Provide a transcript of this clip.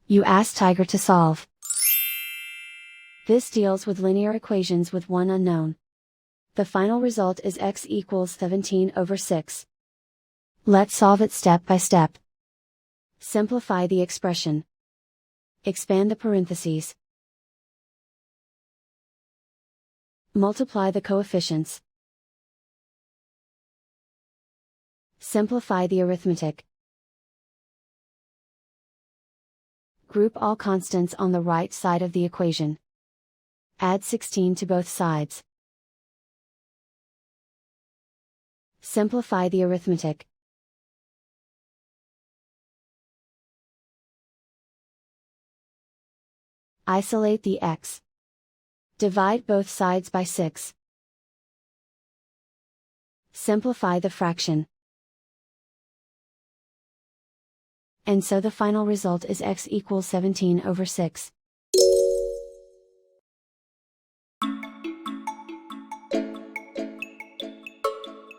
You ask Tiger to solve. This deals with linear equations with one unknown. The final result is x equals 17/6. Let's solve it step by step. Simplify the expression. Expand the parentheses. Multiply the coefficients. Simplify the arithmetic. Group all constants on the right side of the equation. Add 16 to both sides. Simplify the arithmetic. Isolate the x. Divide both sides by 6. Simplify the fraction. And so the final result is x equals 17/6.